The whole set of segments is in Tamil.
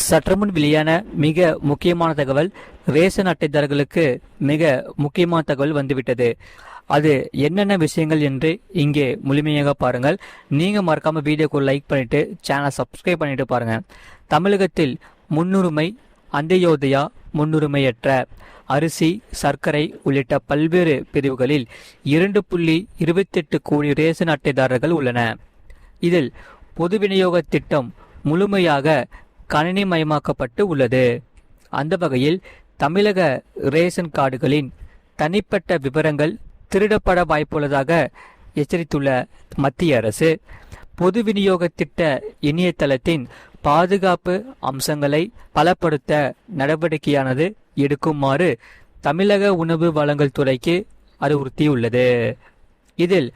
சற்றுமுன் வெளியான மிக முக்கியமான தகவல், ரேஷன் அட்டைதாரர்களுக்கு மிக முக்கியமான தகவல் வந்துவிட்டது. அது என்னென்ன விஷயங்கள் என்று இங்கே முழுமையாக பாருங்கள். நீங்க மறக்காம வீடியோக்கு லைக் பண்ணிட்டு சேனலை சப்ஸ்கிரைப் பண்ணிட்டு பாருங்க. தமிழகத்தில் முன்னுரிமை அந்தியோதயா, முன்னுரிமையற்ற அரிசி, சர்க்கரை உள்ளிட்ட பல்வேறு பிரிவுகளில் 2.28 கோடி ரேஷன் அட்டைதாரர்கள் உள்ளன. இதில் பொது விநியோக திட்டம் முழுமையாக கணினிமயமாக்கப்பட்டு உள்ளது. அந்த வகையில் தமிழக ரேஷன் கார்டுகளின் தனிப்பட்ட விவரங்கள் திருடப்பட வாய்ப்புள்ளதாக எச்சரித்துள்ள மத்திய அரசு, பொது விநியோக திட்ட இணையதளத்தின் பாதுகாப்பு அம்சங்களை பலப்படுத்த நடவடிக்கையானது எடுக்குமாறு தமிழக உணவு வழங்கல் துறைக்கு அறிவுறுத்தியுள்ளது. இதில்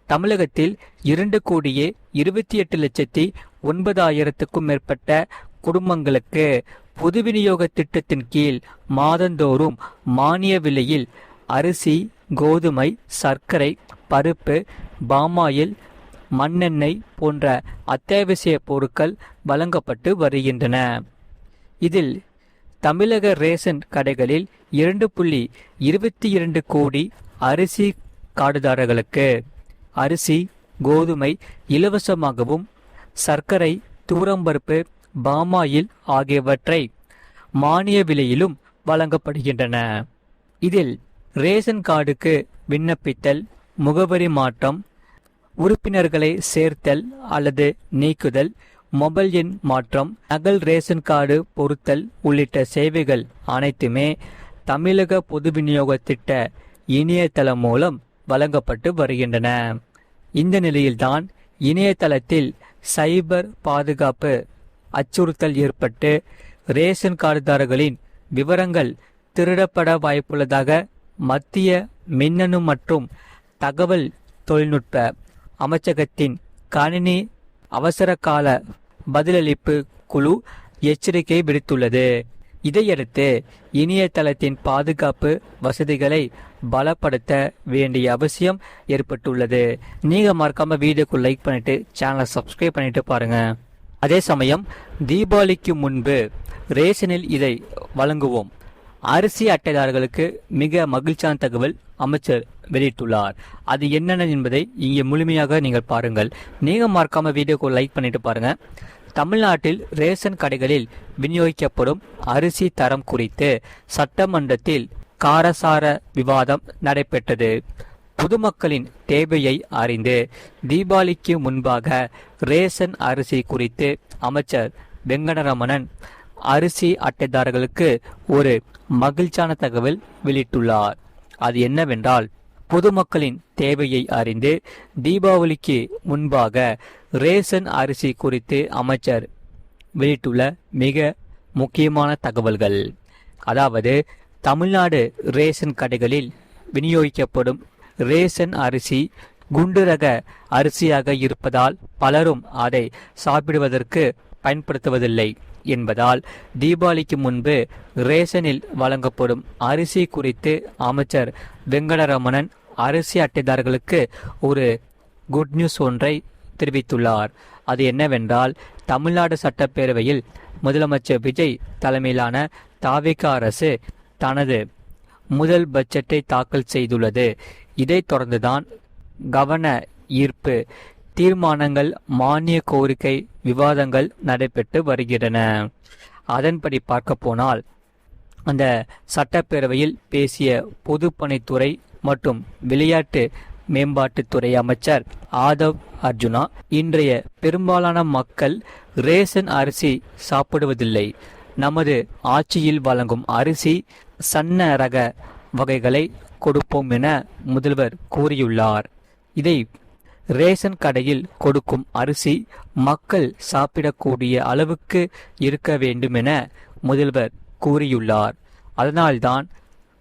தமிழகத்தில் 2,28,09,000க்கும் மேற்பட்ட குடும்பங்களுக்கு பொது விநியோக திட்டத்தின் கீழ் மாதந்தோறும் மானிய விலையில் அரிசி, கோதுமை, சர்க்கரை, பருப்பு, பாமாயில், மண்ணெண்ணெய் போன்ற அத்தியாவசிய பொருட்கள் வழங்கப்பட்டு வருகின்றன. இதில் தமிழக ரேஷன் கடைகளில் 2.22 கோடி அரிசி கார்டுதாரர்களுக்கு அரிசி, கோதுமை இலவசமாகவும், சர்க்கரை, தூரம்பருப்பு, பாமாயில் ஆகியவற்றை மானிய விலையிலும் வழங்கப்படுகின்றன. இதில் ரேஷன் கார்டுக்கு விண்ணப்பித்தல், முகவரி மாற்றம், உறுப்பினர்களை சேர்த்தல் அல்லது நீக்குதல், மொபைல் எண் மாற்றம், நகல் ரேஷன் கார்டு பொருத்தல் உள்ளிட்ட சேவைகள் அனைத்துமே தமிழக பொது விநியோக திட்ட இணையதளம் மூலம் வழங்கப்பட்டு வருகின்றன. இந்த நிலையில்தான் இணையதளத்தில் சைபர் பாதுகாப்பு அச்சுறுத்தல் ஏற்பட்டு ரேஷன் கார்டுதாரர்களின் விவரங்கள் திருடப்பட வாய்ப்புள்ளதாக மத்திய மின்னணு மற்றும் தகவல் தொழில்நுட்ப அமைச்சகத்தின் கணினி அவசரகால பதிலளிப்பு குழு எச்சரிக்கை விடுத்துள்ளது. இதையடுத்து இணையதளத்தின் பாதுகாப்பு வசதிகளை பலப்படுத்த வேண்டிய அவசியம் ஏற்பட்டுள்ளது. நீங்க மறக்காம வீடியோக்கு லைக் பண்ணிட்டு சேனலை சப்ஸ்கிரைப் பண்ணிட்டு பாருங்க. அதே சமயம் தீபாவளிக்கு முன்பு ரேஷனில் இதை வழங்குவோம். அரிசி அட்டைதாரர்களுக்கு மிக மகிழ்ச்சியான தகவல் அமைச்சர் வெளியிட்டுள்ளார். அது என்னென்ன என்பதை இங்கே முழுமையாக நீங்கள் பாருங்கள். நீங்க மறக்காம வீடியோக்கு லைக் பண்ணிட்டு பாருங்க. தமிழ்நாட்டில் ரேஷன் கடைகளில் விநியோகிக்கப்படும் அரிசி தரம் குறித்து சட்டமன்றத்தில் காரசார விவாதம் நடைபெற்றது. பொதுமக்களின் தேவையை அறிந்து தீபாவளிக்கு முன்பாக ரேஷன் அரிசி குறித்து அமைச்சர் வெங்கடரமணன் அரிசி அட்டைதாரர்களுக்கு ஒரு மகிழ்ச்சியான தகவல் வெளியிட்டுள்ளார். அது என்னவென்றால், பொதுமக்களின் தேவையை அறிந்து தீபாவளிக்கு முன்பாக ரேஷன் அரிசி குறித்து அமைச்சர் வெளியிட்டுள்ள மிக முக்கியமான தகவல்கள். அதாவது, தமிழ்நாடு ரேஷன் கடைகளில் விநியோகிக்கப்படும் ரேஷன் அரிசி குண்டு ரக அரிசியாக இருப்பதால் பலரும் அதை சாப்பிடுவதற்கு பயன்படுத்துவதில்லை என்பதால் தீபாவளிக்கு முன்பு ரேஷனில் வழங்கப்படும் அரிசி குறித்து அமைச்சர் வெங்கடரமணன் அரிசி அட்டைதாரர்களுக்கு ஒரு குட் நியூஸ் ஒன்றை தெரிவித்துள்ளார். அது என்னவென்றால், தமிழ்நாடு சட்டப்பேரவையில் முதலமைச்சர் விஜய் தலைமையிலான தாவேகா அரசு தனது முதல் பட்ஜெட்டை தாக்கல் செய்துள்ளது. இதைத் தொடர்ந்துதான் கவன ஈர்ப்பு தீர்மானங்கள், மானிய கோரிக்கை விவாதங்கள் நடைபெற்று வருகின்றன. அதன்படி பார்க்க போனால், அந்த சட்டப்பேரவையில் பேசிய பொதுப்பணித்துறை மற்றும் விளையாட்டு மேம்பாட்டுத்துறை அமைச்சர் ஆதவ் அர்ஜுனா, இன்றைய பெரும்பாலான மக்கள் ரேஷன் அரிசி சாப்பிடுவதில்லை. நமது ஆட்சியில் வழங்கும் அரிசி சன்ன ரக வகைகளை கொடுப்போம் என முதல்வர் கூறியுள்ளார். இதை ரேஷன் கடையில் கொடுக்கும் அரிசி மக்கள் சாப்பிடக்கூடிய அளவுக்கு இருக்க வேண்டும் என முதல்வர் கூறியுள்ளார். அதனால்தான்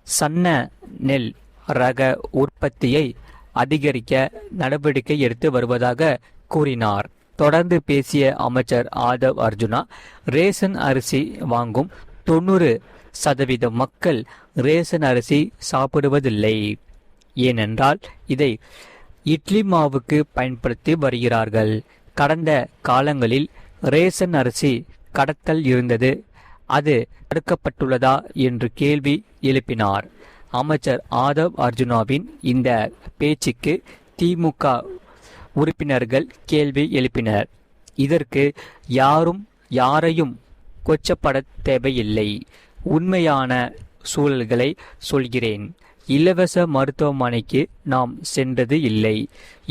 சன்ன நெல் ரக உற்பத்தியை அதிகரிக்க நடவடிக்கை எடுத்து வருவதாக கூறினார். தொடர்ந்து பேசிய அமைச்சர் ஆதவ் அர்ஜுனா, ரேஷன் அரிசி வாங்கும் 90% மக்கள் ரேஷன் அரிசி சாப்பிடுவதில்லை. ஏனென்றால் இதை இட்லி மாவுக்கு பயன்படுத்தி வருகிறார்கள். கடந்த காலங்களில் ரேஷன் அரிசி கடத்தல் இருந்தது, அது தடுக்கப்பட்டுள்ளதா என்று கேள்வி எழுப்பினார். அமைச்சர் ஆதவ் அர்ஜுனாவின் இந்த பேச்சுக்கு திமுக உறுப்பினர்கள் கேள்வி எழுப்பினர். இதற்கு யாரையும் கொச்சப்பட தேவையில்லை. உண்மையான சூழல்களை சொல்கிறேன். இலவச மருத்துவமனைக்கு நாம் சென்றது இல்லை.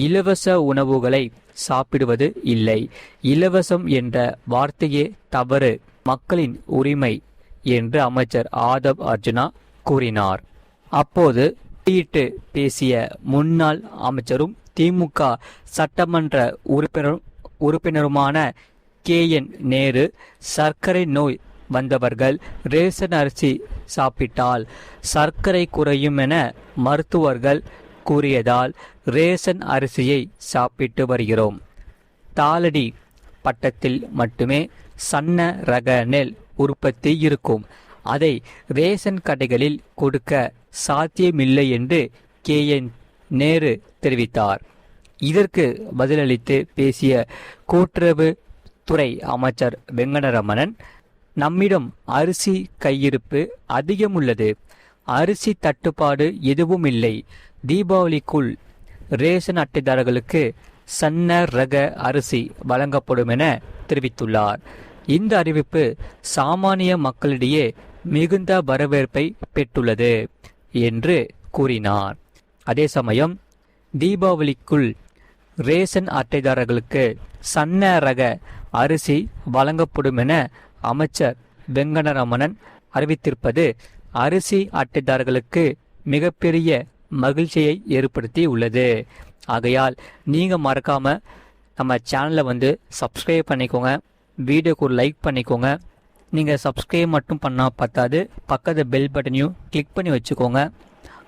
இலவச உணவுகளை சாப்பிடுவது இல்லை. இலவசம் என்ற வார்த்தையே தவறு, மக்களின் உரிமை என்று அமைச்சர் ஆதவ் அர்ஜுனா கூறினார். அப்போது பேசிய முன்னாள் அமைச்சரும் திமுக சட்டமன்ற உறுப்பினருமான KN நேரு, சர்க்கரை நோய் வந்தவர்கள் ரேஷன் அரிசி சாப்பிட்டால் சர்க்கரை குறையும் என மருத்துவர்கள் கூறியதால் ரேஷன் அரிசியை சாப்பிட்டு வருகிறோம். தாளடி பட்டத்தில் மட்டுமே சன்ன ரக நெல் உற்பத்தி இருக்கும். அதை ரேஷன் கடைகளில் கொடுக்க சாத்தியமில்லை என்று KN நேரு தெரிவித்தார். இதற்கு பதிலளித்து பேசிய கூட்டுறவு துறை அமைச்சர் வெங்கடரமணன், நம்மிடம் அரிசி கையிருப்பு அதிகம் உள்ளது. அரிசி தட்டுப்பாடு எதுவும் இல்லை. தீபாவளிக்குள் ரேஷன் அட்டைதாரர்களுக்கு சன்ன ரக அரிசி வழங்கப்படும் என தெரிவித்துள்ளார். இந்த அறிவிப்பு சாமானிய மக்களிடையே மிகுந்த வரவேற்பை பெற்றுள்ளது என்று கூறினார். அதே சமயம் தீபாவளிக்குள் ரேஷன் அட்டைதாரர்களுக்கு சன்ன ரக அரிசி வழங்கப்படும் என அமைச்சர் வெங்கடரமணன் அறிவித்திருப்பது அரிசி அட்டைதாரர்களுக்கு மிகப்பெரிய மகிழ்ச்சியை ஏற்படுத்தி உள்ளது. ஆகையால் நீங்கள் மறக்காம நம்ம சேனலை சப்ஸ்கிரைப் பண்ணிக்கோங்க, வீடியோக்கு ஒரு லைக் பண்ணிக்கோங்க. நீங்கள் சப்ஸ்கிரைப் மட்டும் பண்ணால் பத்தாது, பக்கத்து பெல் பட்டனையும் கிளிக் பண்ணி வச்சுக்கோங்க.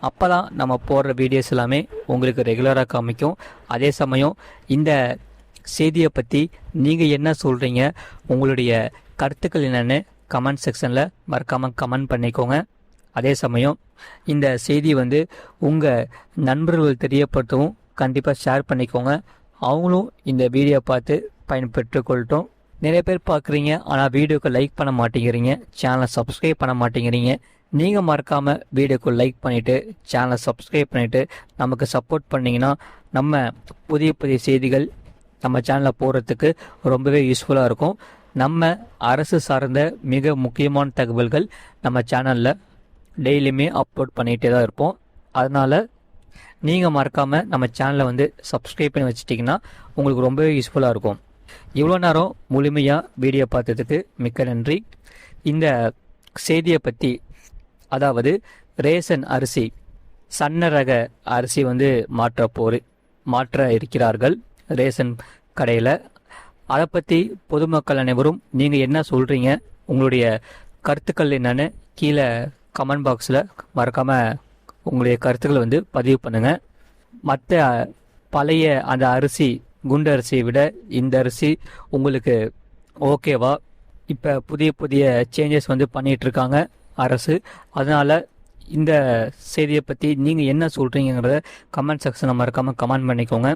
அப்போ தான் நம்ம போடுற வீடியோஸ் எல்லாமே உங்களுக்கு ரெகுலராக காமிக்கும். அதே சமயம் இந்த செய்தியை பற்றி நீங்கள் என்ன சொல்கிறீங்க, உங்களுடைய கருத்துக்கள் என்னென்னு கமெண்ட் செக்ஷனில் மறக்காமல் கமெண்ட் பண்ணிக்கோங்க. அதே சமயம் இந்த செய்தி உங்கள் நண்பர்கள் தெரியப்படுத்தவும் கண்டிப்பாக ஷேர் பண்ணிக்கோங்க. அவங்களும் இந்த வீடியோ பார்த்து பயன்பெற்று கொள்ளட்டும். நிறைய பேர் பார்க்குறீங்க, ஆனால் வீடியோக்கு லைக் பண்ண மாட்டேங்கிறீங்க, சேனலை சப்ஸ்கிரைப் பண்ண மாட்டேங்கிறீங்க. நீங்கள் மறக்காமல் வீடியோக்கு லைக் பண்ணிவிட்டு சேனலை சப்ஸ்கிரைப் பண்ணிவிட்டு நமக்கு சப்போர்ட் பண்ணிங்கன்னா நம்ம புதிய புதிய செய்திகள் நம்ம சேனலில் போடுறதுக்கு ரொம்பவே யூஸ்ஃபுல்லாக இருக்கும். நம்ம அரசு சார்ந்த மிக முக்கியமான தகவல்கள் நம்ம சேனலில் டெய்லியுமே அப்லோட் பண்ணிகிட்டே தான் இருப்போம். அதனால் நீங்கள் மறக்காமல் நம்ம சேனலை சப்ஸ்கிரைப் பண்ணி வச்சிட்டிங்கன்னா உங்களுக்கு ரொம்பவே யூஸ்ஃபுல்லாக இருக்கும். இவ்வளோ நேரம் முழுமையாக வீடியோ பார்த்ததுக்கு மிக்க நன்றி. இந்த செய்தியை பற்றி, அதாவது ரேஷன் அரிசி சன்ன ரக அரிசி மாற்ற இருக்கிறார்கள் ரேஷன் கடையில். அதை பற்றி பொதுமக்கள் அனைவரும் நீங்கள் என்ன சொல்கிறீங்க, உங்களுடைய கருத்துக்கள் என்னன்னு கீழே கமெண்ட் பாக்ஸில் மறக்காமல் உங்களுடைய கருத்துக்களை பதிவு பண்ணுங்கள். மற்ற பழைய அந்த அரிசி குண்டு அரிசியை விட இந்த அரிசி உங்களுக்கு ஓகேவா? இப்போ புதிய புதிய சேஞ்சஸ் பண்ணிகிட்ருக்காங்க அரசு. அதனால் இந்த செய்தியை பற்றி நீங்கள் என்ன சொல்கிறீங்கிறத கமெண்ட் செக்ஷனில் மறக்காமல் கமெண்ட் பண்ணிக்கோங்க.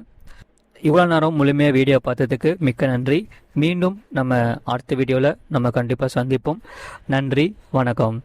இவ்வளோ நேரம் முழுமையாக வீடியோ பார்த்ததுக்கு மிக்க நன்றி. மீண்டும் நம்ம அடுத்த வீடியோவில் நம்ம கண்டிப்பாக சந்திப்போம். நன்றி, வணக்கம்.